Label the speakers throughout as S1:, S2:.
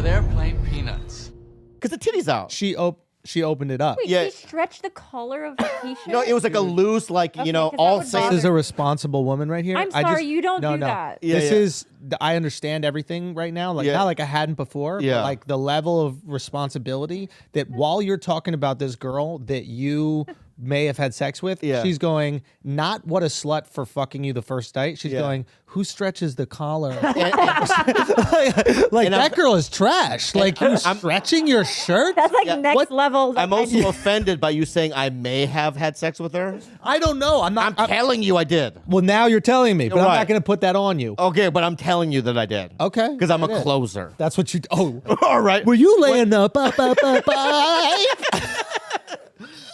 S1: there playing peanuts.
S2: Because the titty's out.
S3: She opened it up.
S4: Wait,
S2: Yeah.
S4: she stretched the collar of the t-shirt?
S2: No, it was like a loose, like,
S4: Okay,
S2: you know,
S4: 'cause that
S2: all
S4: would
S2: saying.
S4: bother
S3: This is a responsible woman right here.
S4: I'm sorry, you don't do that.
S2: Yeah,
S3: this
S2: yeah.
S3: is, I understand everything right now. Like,
S2: Yeah.
S3: not like I hadn't before,
S2: Yeah.
S3: but like the level of responsibility that while you're talking about this girl that you may have had sex with,
S2: Yeah.
S3: she's going, not what a slut for fucking you the first night. She's
S2: Yeah.
S3: going, who stretches the collar? like
S2: And
S3: that girl is trash. Like, you stretching your shirt?
S4: That's like
S2: Yeah.
S4: next
S3: What?
S4: level.
S2: I'm also offended by you saying I may have had sex with her.
S3: I don't know. I'm not.
S2: I'm telling you I did.
S3: well, now you're telling me, but I'm
S2: Right.
S3: not going to put that on you.
S2: Okay, but I'm telling you that I did.
S3: Okay.
S2: Because I'm
S3: I did.
S2: a closer.
S3: That's what you. Oh,
S2: All right.
S3: were you laying up?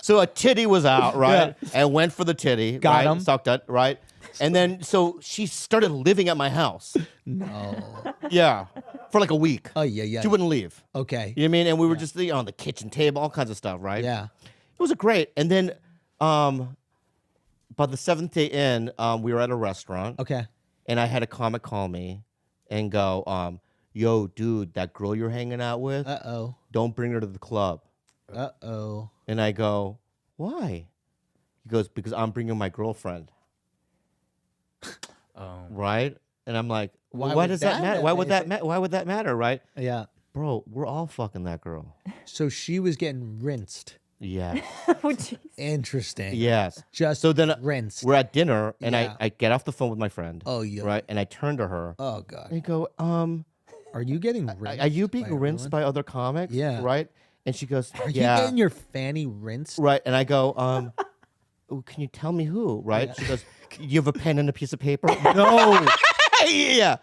S2: So a titty was out, right? And went for the titty.
S3: Got
S2: right?
S3: him.
S2: Sucked it, right? And then, so she started living at my house.
S3: No.
S2: Yeah. For like a week.
S3: Oh, yeah.
S2: She wouldn't leave.
S3: Okay.
S2: You know what I mean? And we were just on the kitchen table, all kinds of stuff, right?
S3: Yeah.
S2: It was great. And then, about the 7th day in, we were at a restaurant.
S3: Okay.
S2: And I had a comic call me and go, yo, dude, that girl you're hanging out with,
S3: Uh-oh.
S2: don't bring her to the club.
S3: Uh-oh.
S2: And I go, why? He goes, because I'm bringing my girlfriend. Right? And I'm like, why does that matter? Why would that matter, right?
S3: Yeah.
S2: Bro, we're all fucking that girl.
S3: So she was getting rinsed.
S2: Yes.
S4: Oh, jeez.
S3: Interesting.
S2: Yes.
S3: Just
S2: So then
S3: rinsed.
S2: we're at dinner and
S3: Yeah.
S2: I get off the phone with my friend.
S3: Oh, yeah.
S2: Right? And I turn to her.
S3: Oh,
S2: And
S3: God.
S2: I go,
S3: Are you getting rinsed?
S2: are you being rinsed
S3: everyone?
S2: by other comics?
S3: Yeah.
S2: Right? And she goes,
S3: Are you
S2: yeah.
S3: getting your fanny rinsed?
S2: Right. And I go, oh, can you tell me who? Right?
S3: Yeah.
S2: She goes, you have a pen and a piece of paper?
S3: No.
S2: Yeah.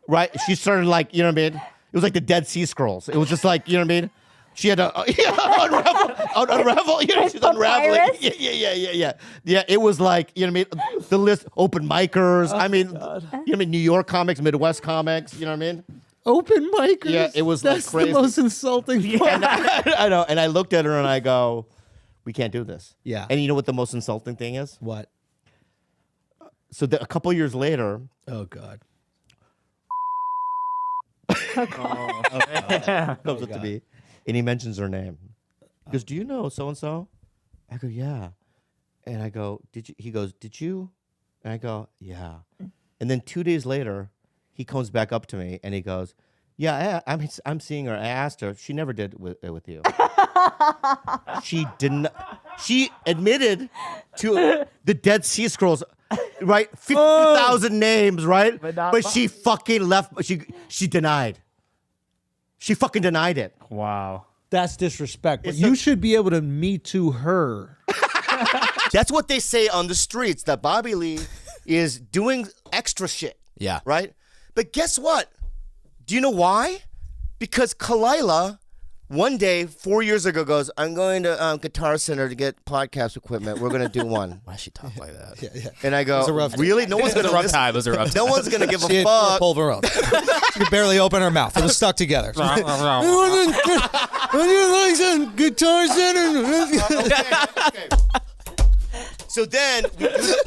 S2: Right? She started like, you know what I mean? It was like the Dead Sea Scrolls. It was just like, you know what I mean? She had to unravel. You know, she's unraveling.
S4: Papyrus?
S2: Yeah. Yeah, it was like, you know what I mean? The list, open micers. I mean, you know what I mean? New York comics, Midwest comics. You know what I mean?
S3: Open micers.
S2: Yeah, it was like
S3: That's
S2: crazy.
S3: the most insulting part.
S2: And I know. And I looked at her and I go, we can't do this.
S3: Yeah.
S2: And you know what the most insulting thing is?
S3: What?
S2: So a couple years later,
S3: Oh, God.
S2: comes up to me and he mentions her name. He goes, do you know so-and-so? I go, yeah. And I go, did you? He goes, did you? And I go, yeah. And then 2 days later, he comes back up to me and he goes, yeah, I'm seeing her. I asked her. She never did with you. She didn't. She admitted to the Dead Sea Scrolls, right? 50,000 names, right? But she fucking left. She denied. She fucking denied it.
S5: Wow.
S3: That's disrespectful.
S2: It's
S3: You
S2: a-
S3: should be able to Me Too her.
S2: That's what they say on the streets, that Bobby Lee is doing extra shit.
S6: Yeah.
S2: Right? But guess what? Do you know why? Because Kalila, one day, 4 years ago, goes, I'm going to Guitar Center to get podcast equipment. We're going to do one.
S6: Why she talk like that?
S2: And I go,
S6: a rough
S2: really? No one's
S6: It was
S2: going
S6: a
S2: to
S6: rough time. It was a rough
S2: No
S6: time.
S2: one's going to give
S6: She
S2: a
S6: had
S2: fuck.
S6: pulled her own. She could barely open her mouth. It was stuck together.
S3: Guitar Center.
S2: Okay. So then,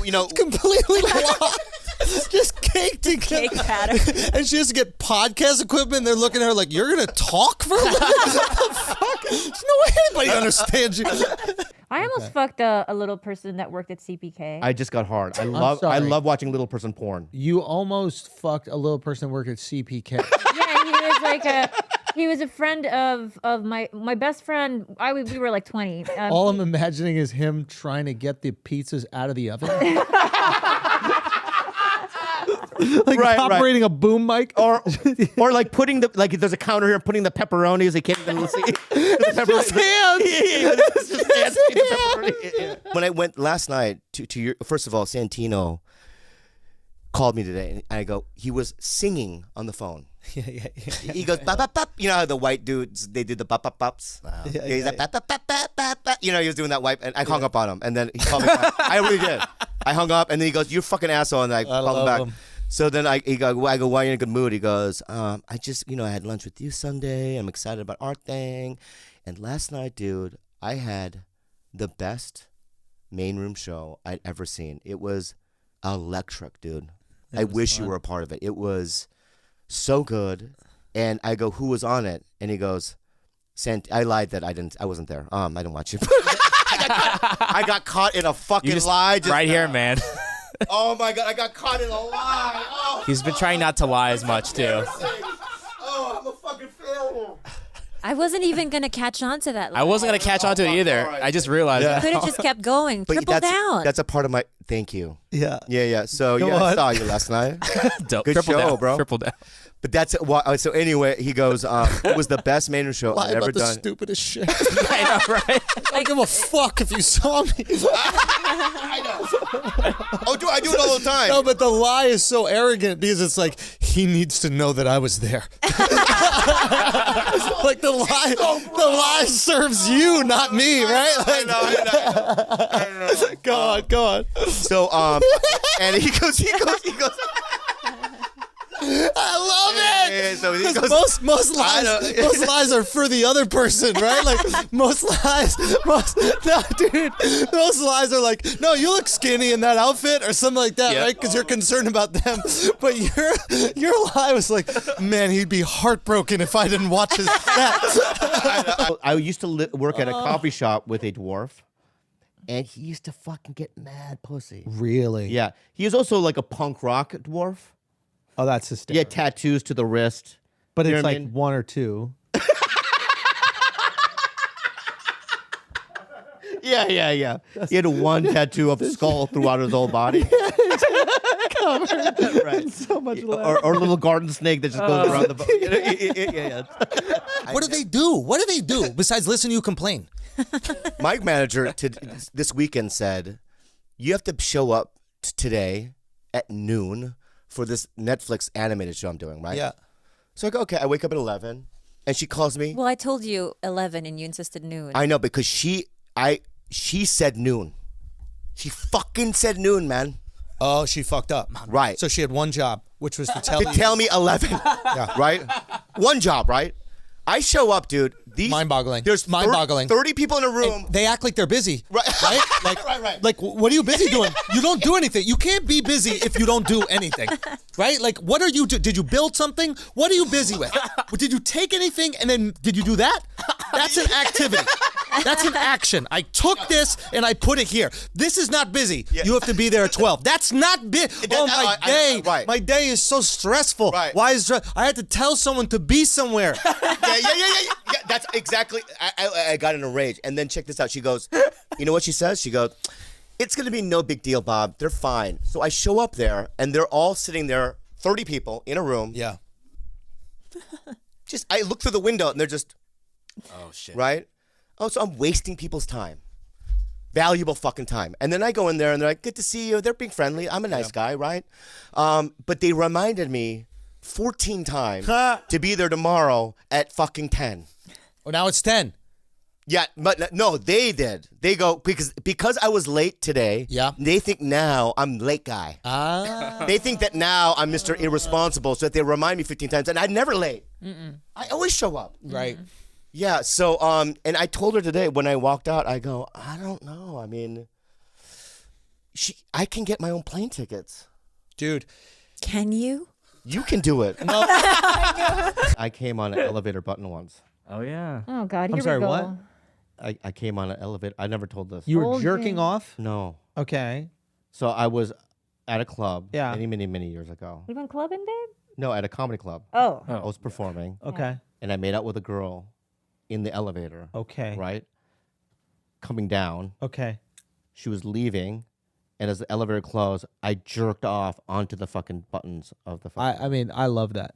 S2: you know,
S3: Completely lost. Just cake together.
S4: Cake pattern.
S3: And she has to get podcast equipment. And they're looking at her like, you're going to talk for a living? What the fuck? There's no way anybody understands you.
S4: I almost fucked a little person that worked at CPK.
S2: I just got hard. I love watching little person porn.
S3: You almost fucked a little person that worked at CPK.
S4: Yeah, he was like he was a friend of my best friend. We were like 20.
S3: All I'm imagining is him trying to get the pizzas out of the oven. Like
S2: Right,
S3: operating a boom mic.
S2: Or like putting the, like there's a counter here, putting the pepperonis. They can't even see the pepperonis.
S3: hands.
S2: It's just hands. The pepperoni. Yeah. When I went last night to your, first of all, Santino called me today, and I go, he was singing on the phone.
S3: Yeah.
S2: He goes, bop, bop, bop. You know how the white dudes, they did the bop, bop, bops? Yeah, he's like, bop, bop, bop, bop, bop, bop. You know, he was doing that white, and I hung up on him, and then he called me back. I really did. I hung up, and then he goes, you're a fucking asshole, and I called him
S3: love
S2: back.
S3: him.
S2: So then I go, why are you in a good mood? He goes, I just, I had lunch with you Sunday. I'm excited about our thing. And last night, dude, I had the best main room show I'd ever seen. It was electric, dude. I wish you were a part of it. It was so good. And I go, who was on it? And he goes, I lied that I wasn't there. I didn't watch it. I got caught in a fucking lie.
S1: Right here, man.
S2: Oh my God, I got caught in a lie. Oh,
S1: He's been trying not to lie as much too.
S2: Oh, I'm a fucking failure.
S4: I wasn't even gonna catch on to that.
S1: I wasn't gonna catch on to it either.
S2: All right.
S1: I just realized.
S2: Yeah.
S4: Could have just kept going. Triple down.
S2: That's a part of my. Thank you.
S3: Yeah.
S2: Yeah. So
S3: Go
S2: yeah, I
S3: on.
S2: saw you last night. Good
S1: Triple
S2: show,
S1: down,
S2: bro.
S1: Triple down.
S2: But that's so. Anyway, he goes. It was the best Maynard show
S3: Lie
S2: I've ever
S3: about the
S2: done.
S3: stupidest shit.
S1: I know, right?
S3: I don't give a fuck if you saw me.
S2: I know. Oh, I do it all the time.
S3: No, but the lie is so arrogant because it's like he needs to know that I was there. Like the lie serves you, not me, right? Like,
S2: I know.
S3: Go on.
S2: So and he goes.
S3: I love it.
S2: Yeah, so he
S3: 'Cause
S2: goes.
S3: most lies are for the other person, right? Like most lies are like, no, you look skinny in that outfit or something like that,
S1: Yeah.
S3: right? Because you're concerned about them. But your lie was like, man, he'd be heartbroken if I didn't watch his stats.
S2: I used to work at a coffee shop with a dwarf, and he used to fucking get mad pussy.
S3: Really?
S2: Yeah, he is also like a punk rock dwarf.
S3: Oh, that's
S2: He
S3: hysterical.
S2: had tattoos to the wrist.
S3: But
S2: You know
S3: it's
S2: what I
S3: like
S2: mean?
S3: one or two.
S2: Yeah. He had one tattoo of a skull throughout his whole body. Right.
S3: So much
S2: Or a little garden snake that just goes around the boat. Yeah.
S3: What do they do? What do they do besides listen to you complain?
S2: My manager this weekend said, you have to show up today at noon for this Netflix animated show I'm doing, right?
S3: Yeah.
S2: So I go, okay, I wake up at 11, and she calls me.
S4: Well, I told you 11, and you insisted noon.
S2: I know, because she said noon. She fucking said noon, man.
S3: Oh, she fucked up.
S2: Right.
S3: So she had one job, which was to tell
S2: To
S3: you.
S2: tell me 11, right? One job, right? I show up, dude.
S3: Mind-boggling.
S2: There's
S3: Mind-boggling.
S2: 30 people in a room.
S3: They act like they're busy.
S2: Right.
S3: Like,
S2: Right.
S3: Like, what are you busy doing? You don't do anything. You can't be busy if you don't do anything. Right? Like, what are you Did you build something? What are you busy with? Did you take anything and then did you do that? That's an activity. That's an action. I took this and I put it here. This is not busy.
S2: Yeah.
S3: You have to be there at 12. That's not busy. Oh, my day.
S2: Right.
S3: My day is so stressful.
S2: Right.
S3: Why is I had to tell someone to be somewhere.
S2: Yeah. That's exactly. I got in a rage. And then check this out. She goes, you know what she says? She goes, it's going to be no big deal, Bob. They're fine. So I show up there, and they're all sitting there, 30 people in a room.
S3: Yeah.
S2: I look through the window, and they're just,
S1: Oh shit.
S2: right? Oh, so I'm wasting people's time. Valuable fucking time. And then I go in there, and they're like, good to see you. They're being friendly. I'm a nice guy, right? But they reminded me 14 times to be there tomorrow at fucking 10.
S3: Oh, now it's 10.
S2: Yeah, but no, they did. They go because I was late today.
S3: Yeah.
S2: They think now I'm late guy.
S3: Ah.
S2: They think that now I'm Mr. Irresponsible, so that they remind me 15 times, and I'm never late. I always show up.
S3: Right.
S2: Yeah. So and I told her today when I walked out, I go, I don't know. I mean, I can get my own plane tickets.
S3: Dude.
S4: Can you?
S2: You can do it. No. I came on an elevator button once.
S1: Oh yeah.
S4: Oh God, here
S6: sorry,
S4: we go.
S6: what?
S2: I came on an elevator. I never told this.
S6: You were
S4: Old
S6: jerking
S4: man.
S6: off?
S2: No.
S6: Okay.
S2: So I was at a club
S6: Yeah.
S2: many years ago.
S4: You been clubbing, babe?
S2: No, at a comedy club.
S4: Oh.
S2: I was performing,
S6: Okay.
S2: and I made out with a girl in the elevator.
S6: Okay.
S2: Right? Coming down.
S6: Okay.
S2: She was leaving, and as the elevator closed, I jerked off onto the fucking buttons of the fucking.
S6: I mean, I love that.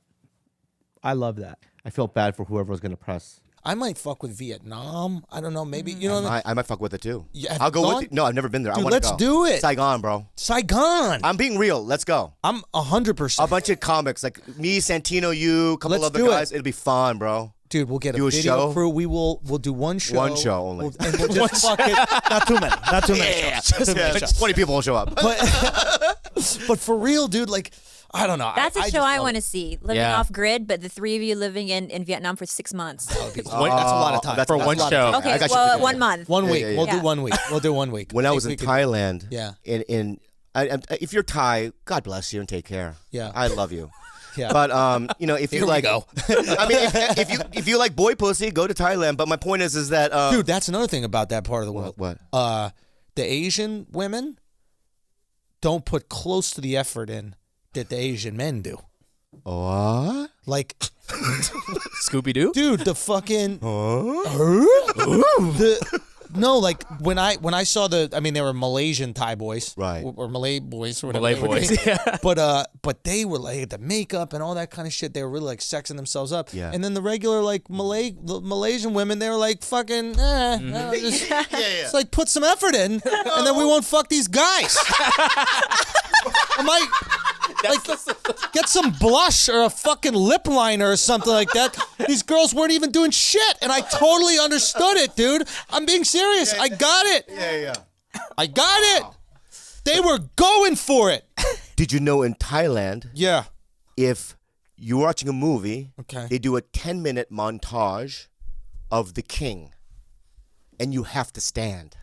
S6: I love that.
S2: I felt bad for whoever was going to press.
S3: I might fuck with Vietnam. I don't know. Maybe, you know.
S2: I might fuck with it too.
S3: Yeah, have
S2: I'll
S3: you
S2: go
S3: gone?
S2: with you. No, I've never been there. I
S3: Dude,
S2: want to
S3: let's
S2: go.
S3: do it.
S2: Saigon, bro.
S3: Saigon.
S2: I'm being real. Let's go.
S3: I'm 100%.
S2: A bunch of comics like me, Santino, you, a couple
S3: Let's
S2: other
S3: do it.
S2: guys. It'll be fun, bro.
S3: Dude, we'll get
S2: Do
S3: a
S2: a
S3: video
S2: show?
S3: crew. We'll do one show.
S2: One show only.
S3: And we'll just fuck it. Not too many. Not too many.
S2: Yeah,
S3: shows. Not too many shows.
S2: 20 people will show up.
S3: But for real, dude, like, I don't know.
S4: That's a show
S3: just
S4: I
S3: love
S4: want to
S3: it.
S4: see. Living
S1: Yeah.
S4: off grid, but the three of you living in Vietnam for 6 months.
S3: That's a lot of time.
S2: That's
S1: For
S2: a
S1: one
S2: lot of
S1: show.
S2: time.
S4: Okay,
S2: I got you.
S4: well, 1 month.
S3: 1 week.
S2: yeah, yeah.
S3: We'll do
S4: Yeah.
S3: 1 week. We'll do 1 week.
S2: When I was in
S3: We could-
S2: Thailand,
S3: Yeah.
S2: if you're Thai, God bless you and take care.
S3: Yeah.
S2: I love you.
S3: Yeah.
S2: But you know, if you
S3: Here we
S2: like,
S3: go.
S2: I mean, if you like boy pussy, go to Thailand. But my point is that
S3: Dude, that's another thing about that part of the world.
S2: What?
S3: The Asian women don't put close to the effort in that the Asian men do.
S2: What?
S3: Like,
S1: Scooby Doo.
S3: dude, the fucking no, like when I saw I mean, they were Malaysian Thai boys,
S2: Right.
S3: or Malay boys, or whatever.
S1: Malay
S3: they were.
S1: boys. Yeah.
S3: But they were like the makeup and all that kind of shit. They were really like sexing themselves up.
S2: Yeah.
S3: And then the regular like Malaysian women, they were like fucking. It's like put some effort in, and then we won't fuck these guys. I'm like. Get some blush or a fucking lip liner or something like that. These girls weren't even doing shit, and I totally understood it, dude. I'm being serious. I got it.
S2: Yeah.
S3: I got it. They were going for it.
S2: Did you know in Thailand,
S3: Yeah.
S2: if you're watching a movie,
S3: Okay.
S2: they do a 10-minute montage of the king, and you have to stand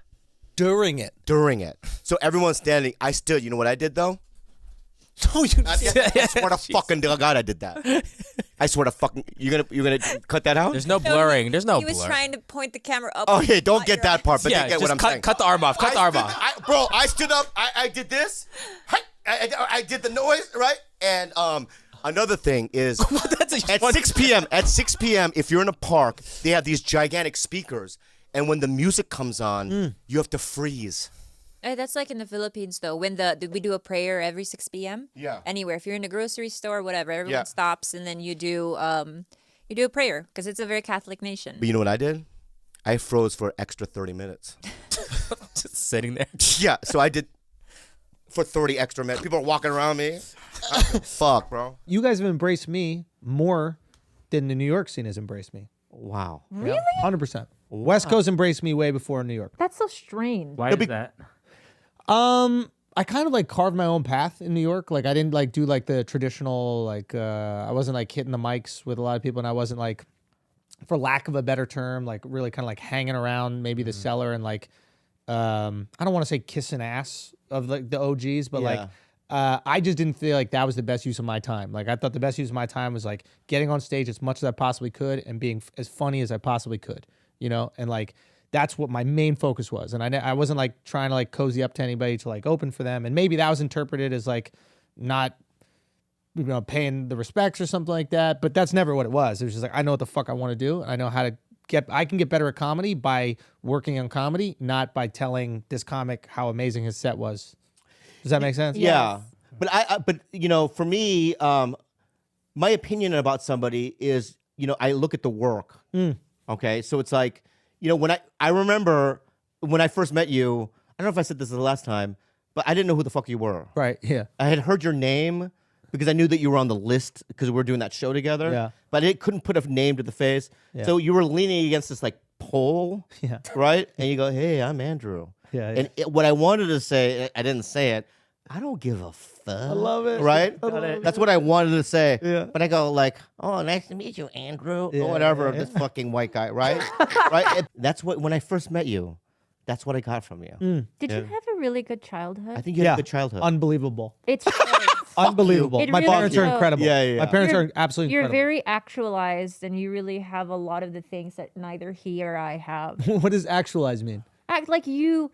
S3: During it.
S2: during it. So everyone's standing. I stood. You know what I did though?
S3: No, you.
S2: I swear to fucking God, I did that. I swear to fucking. You're gonna cut that out?
S1: There's no blurring. There's no
S5: He was
S1: blur.
S5: trying to point the camera up.
S2: Oh yeah, don't
S5: not
S2: get
S5: your
S2: that part. But
S1: Yeah,
S2: they get what
S1: just
S2: I'm
S1: cut,
S2: saying.
S1: cut the arm off. Cut the arm off.
S2: Bro, I stood up. I did this. I did the noise right. And another thing is at 6 p.m. At 6 p.m. if you're in a park, they have these gigantic speakers, and when the music comes on, you have to freeze.
S5: That's like in the Philippines, though. When we do a prayer every 6 p.m.
S2: Yeah.
S5: Anywhere, if you're in a grocery store, whatever, everyone
S2: Yeah.
S5: stops and then you do a prayer because it's a very Catholic nation.
S2: But you know what I did? I froze for extra 30 minutes.
S1: Just sitting there.
S2: Yeah, so I did for 30 extra minutes. People are walking around me. Fuck, bro.
S6: You guys have embraced me more than the New York scene has embraced me.
S2: Wow.
S4: Really?
S6: 100%. West Coast embraced me way before New York.
S4: That's so strange.
S1: Why is that?
S6: I kind of like carved my own path in New York. Like I didn't like do like the traditional like I wasn't like hitting the mics with a lot of people, and I wasn't like, for lack of a better term, like really kind of like hanging around maybe the cellar and like I don't want to say kissing ass of like the OGs, but like I just didn't feel like that was the best use of my time. Like I thought the best use of my time was like getting on stage as much as I possibly could and being as funny as I possibly could, you know, and like. That's what my main focus was. And I wasn't like trying to like cozy up to anybody to like open for them. And maybe that was interpreted as like not, you know, paying the respects or something like that. But that's never what it was. It was just like, I know what the fuck I want to do. I know how to I can get better at comedy by working on comedy, not by telling this comic how amazing his set was. Does that make sense?
S2: Yeah. But you know, for me, my opinion about somebody is, you know, I look at the work. Okay. So it's like, you know, when I remember when I first met you, I don't know if I said this the last time, but I didn't know who the fuck you were.
S6: Right. Yeah.
S2: I had heard your name because I knew that you were on the list because we were doing that show together.
S6: Yeah.
S2: But I couldn't put a name to the face.
S6: Yeah.
S2: So you were leaning against this like pole.
S6: Yeah.
S2: Right? And you go, hey, I'm Andrew.
S6: Yeah.
S2: And what I wanted to say, I didn't say it. I don't give a fuck. I
S6: love it.
S2: Right?
S6: Got it.
S2: That's what I wanted to say.
S6: Yeah.
S2: But I go like, oh, nice to meet you, Andrew.
S6: Yeah,
S2: Or whatever,
S6: yeah.
S2: this fucking white guy, right? Right? That's what, when I first met you, that's what I got from you.
S4: Did you have a really good childhood?
S2: I think you had a good childhood.
S6: Unbelievable.
S4: It's
S6: Unbelievable.
S4: It
S6: My
S4: really
S6: parents are
S4: shows.
S6: incredible.
S2: Yeah, yeah,
S6: My
S2: yeah.
S6: parents are absolutely
S4: You're
S6: incredible.
S4: very actualized, and you really have a lot of the things that neither he or I have.
S6: What does actualize mean?
S4: Act like you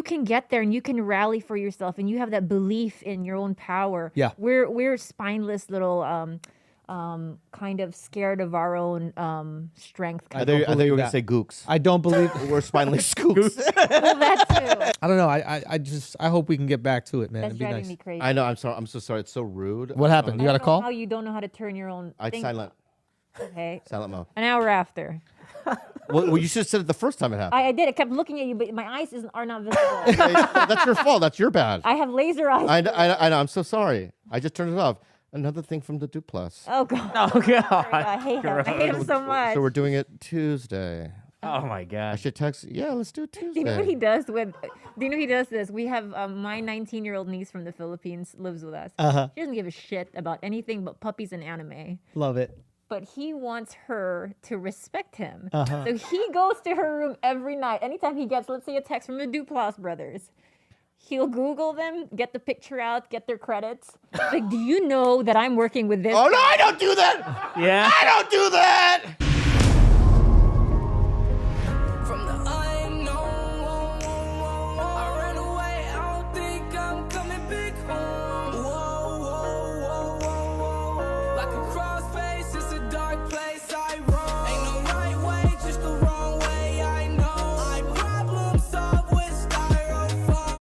S4: can get there and you can rally for yourself, and you have that belief in your own power.
S6: Yeah.
S4: We're spineless little kind of scared of our own strength.
S2: I
S4: Kind
S2: thought
S4: of.
S2: you were
S6: believe
S2: going to
S6: that.
S2: say gooks.
S6: I don't believe.
S2: We're spineless scoops.
S4: Well, that too.
S6: I don't know. I hope we can get back to it, man.
S4: That's
S6: It'd be
S4: driving
S6: nice.
S4: me crazy.
S2: I know. I'm sorry. I'm so sorry. It's so rude.
S6: What happened? You got a
S4: I don't know
S6: call?
S4: How you don't know how to turn your own
S2: I
S4: thing
S2: silent.
S4: Okay.
S2: Silent mode.
S4: An hour after.
S2: Well, you should have said it the first time it happened.
S4: I did. I kept looking at you, but my eyes are not visible.
S2: That's your fault. That's your bad.
S4: I have laser eyes.
S2: I know. I'm so sorry. I just turned it off. Another thing from the Duplas.
S4: Oh god.
S1: Oh god.
S4: I hate him. I hate him so much.
S2: So we're doing it Tuesday.
S1: Oh my
S2: I
S1: gosh.
S2: should text. Yeah, let's do it
S4: Do you know what
S2: Tuesday.
S4: he does with? Do you know he does this? We have my 19-year-old niece from the Philippines lives with us. She doesn't give a shit about anything but puppies and anime.
S6: Love it.
S4: But he wants her to respect him. So he goes to her room every night. Anytime he gets, let's say, a text from the Duplass brothers, He'll Google them, get the picture out, get their credits. Like, do you know that I'm working with this?
S2: Oh no, I don't do that.
S1: Yeah.
S2: I don't do that.